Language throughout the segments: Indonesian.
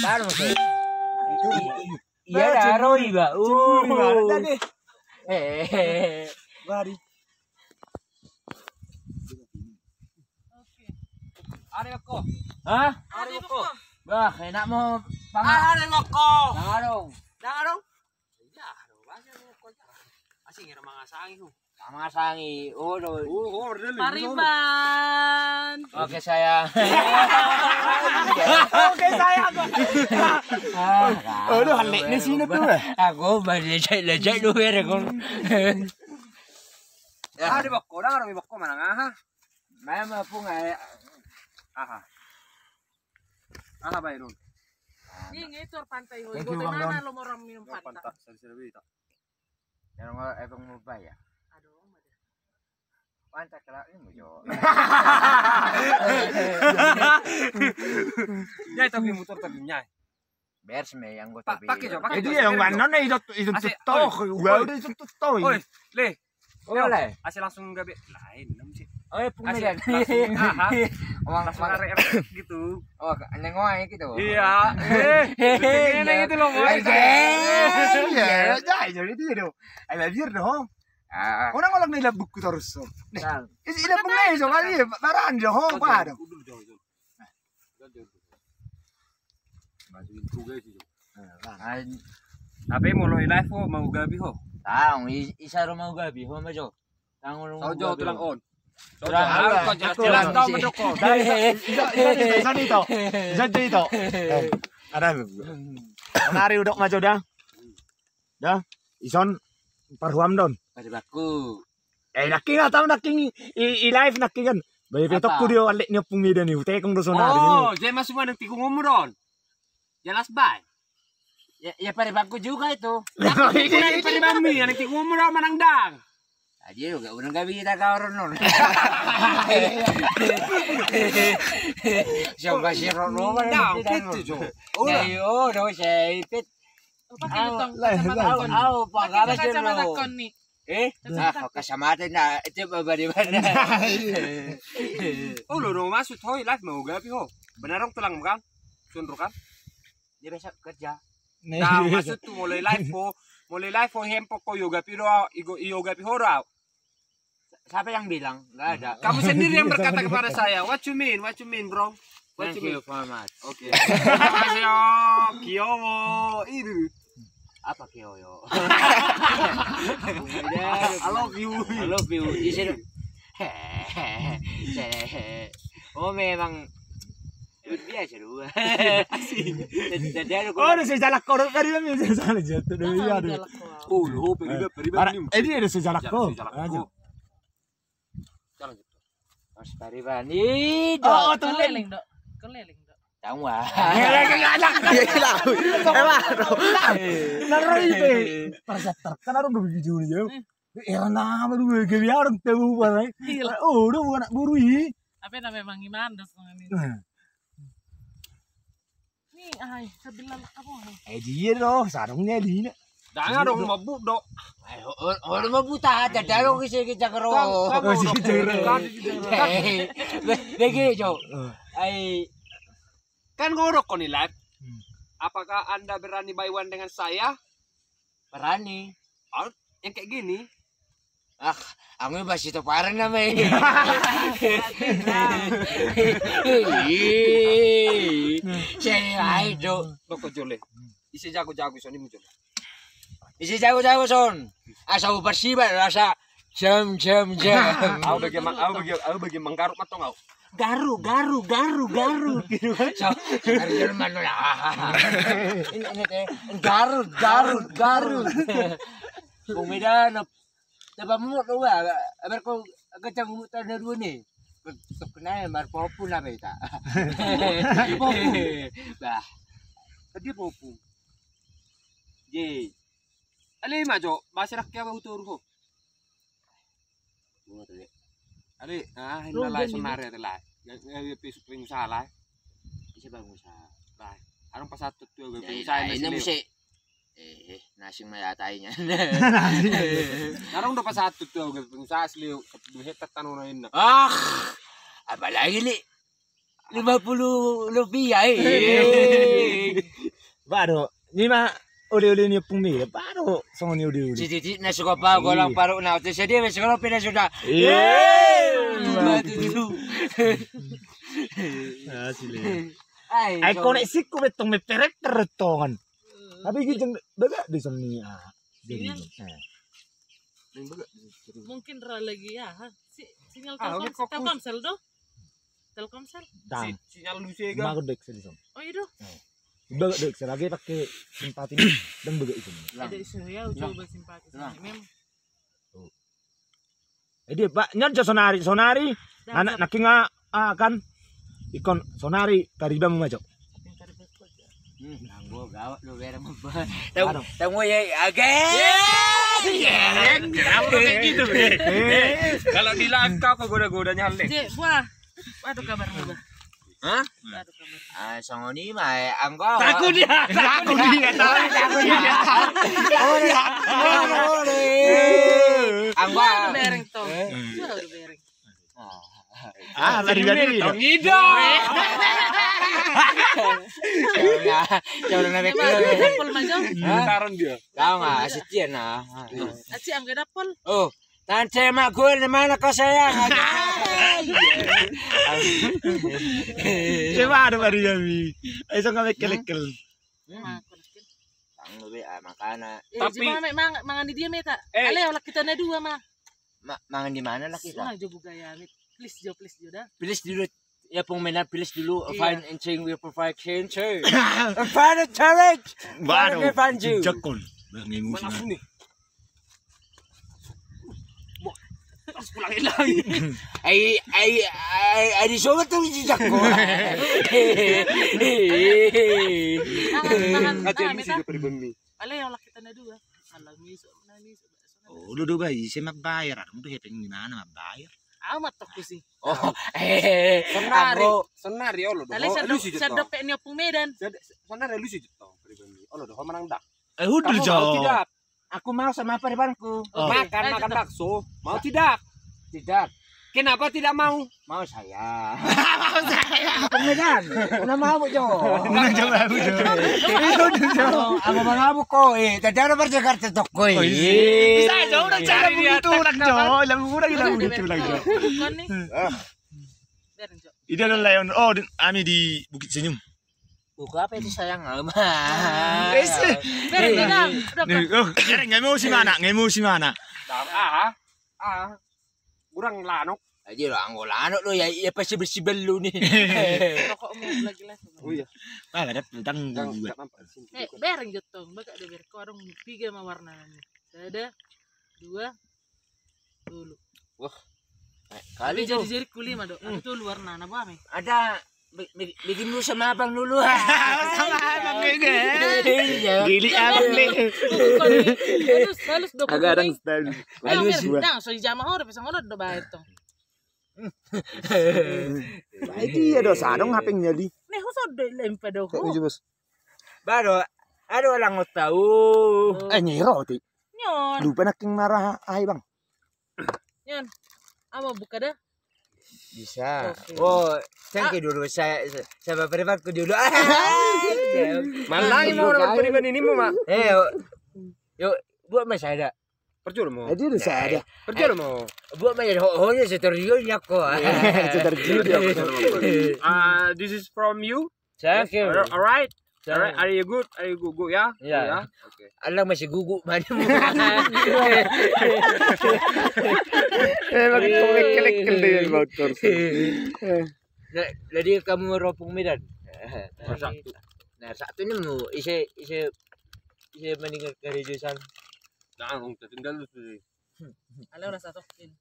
Baru tuh. Iya daro iba. Lagi. Bari. Are ko. Hah? Are ko. Bah, enak mo Are ko. Dangarong. Dangarong. Ya, bahasa ko. Asing era mga sangi ho. Sama sangi. Oh, Pariban. Oke sayang. Oke sayang. Oh, halik ni sino tuh? Aku balik lejak dulu ya kon. Are ko. Dangarong ko mana ha? Maya mapu ngai. Aha. Aha Bayrun. Ini ngitor pantai ho. Thank you, Ibu Bang mana Don. lo moram minum pantai. Yang nggak ebang mau bayar. Aduh, mada. Pantai kelak ini mau jo. Nyai tapi motor tapi nyai. Beres me yang gue tapi. Pakai jo, pakai. Jadi yang mana nih itu toh, gua udah itu toh. Oi, le. Boleh. Asih langsung gabe lain nam sih. Oh ya pengen. Orang langsung arek gitu. Oh, nengok gitu. Iya. Ini gitu loh, boy. Iya, jadi itu dong. Ada biar dong. Ah, Orang orang nila buku terus. kan. Ila pengen so kali baran dong, apa dong. Apa mau lo live ho mau gabi ho. Tahu, isa rumah gue biho majo. Tangan rumah. Sojo tulang on. Tulang Harus on. kau jalan tau mendoko. Jadi itu. Ada. Nari udah ngaco dah. Dah. Ison parhuam don. Pada baku. Naking atau naking i live naking kan. Bayi petok ku dia alik niya pumida ni. Utek kong doso na. Oh, jadi masuk mana tikung umuron. Jelas bay. Ya pada baku juga itu. Ini pada mami yang tikung umuron manangdang. Aja juga udah nggak bisa kau renun. Siapa sih renun? Dang, gitu jo. Ayo, dong saya pit. Pakai lutong. Pak apa sih Kacamata lo? kon nih. Kasamata na itu babadi mana? Oh, lo masuk hoy live mau gabi ho. Benar dong tulang kan? Sunruk kan? Dia besok kerja. Nah, maksud tuh mulai live ho hempo ko yoga piro yoga pihora. Siapa yang bilang? Nggak ada. Kamu sendiri yang berkata kepada saya. What you mean, bro? What Thank you you mean? very much. Oke. Terima Kiyomo. Itu. Apa kyoyo? I love you. I love you. Isin. Oh memang biasa dulu. Oh, ada sejalak kau dari mana sejalak jatuh dulu ya. Oh, lo peribadi. Ini ada sejalak kau. Jalan gitu. Mas Paribani. Oh, Keliling dok. Keliling dok. Tahu wah. Naroy pe. Perseter kan orang udah begitu ya. Era nama dulu gaya orang tahu apa. Oh, udah bukan anak buru ini. Apa namanya Mang Iman dok ini. Nih, ay, sebelah apa? Dia loh, sarungnya dia. Jangan dong mabuk dok. Orang mau buta aja, darong kita kero. Lagi jo. Ay, Kan ngorok kok nih live. Apakah Anda berani buy one dengan saya? berani. Yang kayak gini. Aku masih itu parah namanya. Saya ayo. Dok jole. Isi jago-jago soni muncul. Isi jago-jago son. Asal bersih rasa jam. Aku bagi menggaruk matong aku. Garu. Gitu kan. So, dari Jerman lah. Ini teh garu. Bumida Dapat mu tu lah. Aber kau kecang mutan dulu ni. Kenal mar popu lah beta. Popu. Bah. Tadi popu. Ye. Ali majo, masih rakyat bahu turun. Ali, hinalai sonare telah. Yang pisu pengusaha lah. Bisa pengusaha. Lah, arang pasatut tuh gue Pengusaha ini mesti nasing mayatainya. Arang udah pasatut tuh gue pengusaha asli. Duit tetanunain. Apalagi li 50 rupiah Baru, ni mah oleh-oleh ni pung mi. Baru song ni oleh-oleh. Cici na suka pa golang paru na to jadi wes kalau pindah sudah. Asli. Ai koneksi ku betong me perek teretongan. Tapi gitu baga di sini jadi. Mungkin lagi ya. Sinyal udah fokus. Telkomsel doh. Telkomsel. Dang. Sinyal lu sih Bago dek sini song. Oh iya doh. Baga dek lagi pakai simpati ni dan baga itu. Ada isu ya coba simpati sama memang. Dia pak nyan sonari anak nakinga kan ikon sonari kariba memajok. Nanggo gawat lu bereng apa. Tahu ya agak. Kenapa kayak gitu? Kalau di langkah kok goda-godanya halek. Cek, wah. Aduh kabarmu bah. Hah? Aduh kabar. Songoni mah angkau. Takut dia. Angkau. Bereng toh. Udah bereng. Lari Ngido. Jangan naik Dapol majong. Taran dia. tahu nggak asisten nah. Aci angga dapol. Oh, tante mak gue di mana kau sayang? Coba ada baru jadi. Ayo nggak lekel. Tang lebih makana. Tapi- Tapi mangan di dia meta. Eh. Ale olah kita na dua mah. Mangan di mana lah kita? Wah jogo gaya mit. Please jo dah. Pilih dulu. Ya pengmena pilih dulu. Iya. Find and change with perfection too. Find a challenge. Baru. Find you. Jakol. Ngengus. Mana nih? Terus pulangin lagi. Ay di sobat tuh jejak ko. Mangan Hati mangan ini meta. sih pribumi. Ale olah kita na dua. Alami so nani so. Oh, lu udah bayi, saya mabayar. Aku tuh hepeng di mana mabayar? Amat aku sih. Oh, Sonari lo doh. Ale sa dope ni opung Medan. Sonari lu sih jatuh pribumi. Lo doh menang dak. Udah Kamu mau tidak? aku mau sama paribanku. Oh. Makan Ayo, tetap. bakso. Mau tidak? Tidak. Kenapa tidak mau? Mau saya. Pemedan. Udah mau Jo. Coba aku Amo mga ko tadi ada berjakarta tok ko Bisa aja udah cara begitu lang Jo. Ilang begitu lang Jo. Bukan nih. Bereng jo. Ini adalah layon. Oh, kami di Bukit Senyum. Buka apa itu sayang mah. Bereng Medan. Udah Oh, nggak mau si mana? Kurang lanok. Aja lo anggolano lo ya pasti bersih belu nih. rokokmu lagi lah. Oh iya. Ah, ada pedang Yang dua. Bereng jotong. Baka ada bereng warung 3 mah warnanya. Ada 2 dulu. Kali Jadi Jo. jadi kulit mah dok. Itu luar nana apa me? Ada bikin dulu sama abang dulu. Sama abang Iya. Gili abang nih. Halus dok. Agak ada style. Halus dua. Nah, so jama ora bisa ngono do bayar tong. Ini ya dosa dong HP nyali. Nih ho so do lempa do. Bos. Baru ada orang mau tahu. Nyiro ti. Nyon. Lupa naking marah ay bang. Nyon. Amo buka dah. Bisa. Oke. Oh, thank you dulu saya beribaku dulu. Malang mau orang pribadi ini mau mak. Yuk, buat mas ada. Percuma mau. Jadi udah saya ada. Percuma mau. Buat mas ada honya seterjunnya kok. This is from you. Thank you. Alright. Alright. Are you good? Are you good ya? Ya. Oke. Allah masih gugup mana. Emang kelek-kelek dia motor. Jadi kamu ropung Medan. Satu. Nah, satu ini mau isi meninggal kehidupan. Nah, tinggal lu sih. Ale ora satokin.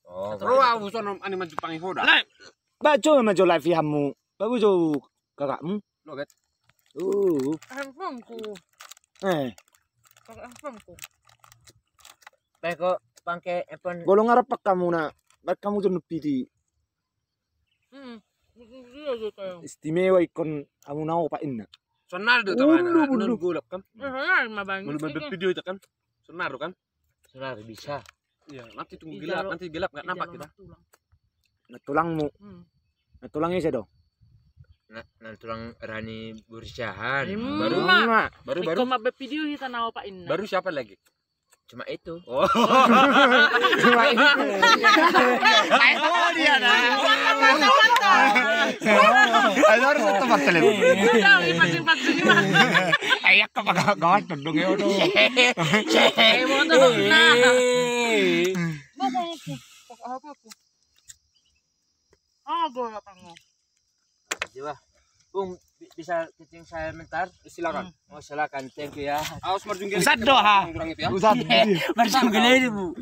Oh, Terus aku sono ani maju pangi hoda. Baca maju live hamu. Bagus jo kakakmu. Lo bet. Angpongku. Angpongku. Peko pangke epon. Golong arapak kamu na. Ba't kamu tuh nepi Iya gitu. istimewa ikon kamu nao pa inna. Sonar do taman. Bulu. Gulap kan. Mabang. Mulu video itu kan. Sonar kan. Sudah bisa. Iya, nanti tunggu gelap, nanti gelap enggak nampak kita. Natulangmu. Natulangnya siya do. Nah, tulang Rani Burjahan. Baru Baru Ikaw mabapideo kita na pa in. baru siapa lagi? Cuma itu. Oh. Cuma itu. Oh dia nah. Ayo harus tempat telepon. Udah, ipasing-pasing na. Ayak ka pagagawa tundong yun. Mo to na. Apa po? Gula mo. Diba? Bung, bisa cacing saya bentar? Silakan. Oh, silakan. Thank you ya. Aos marjung geli. Usad do ha. Kurang itu ya. Usad. Macam gila ini, Bu.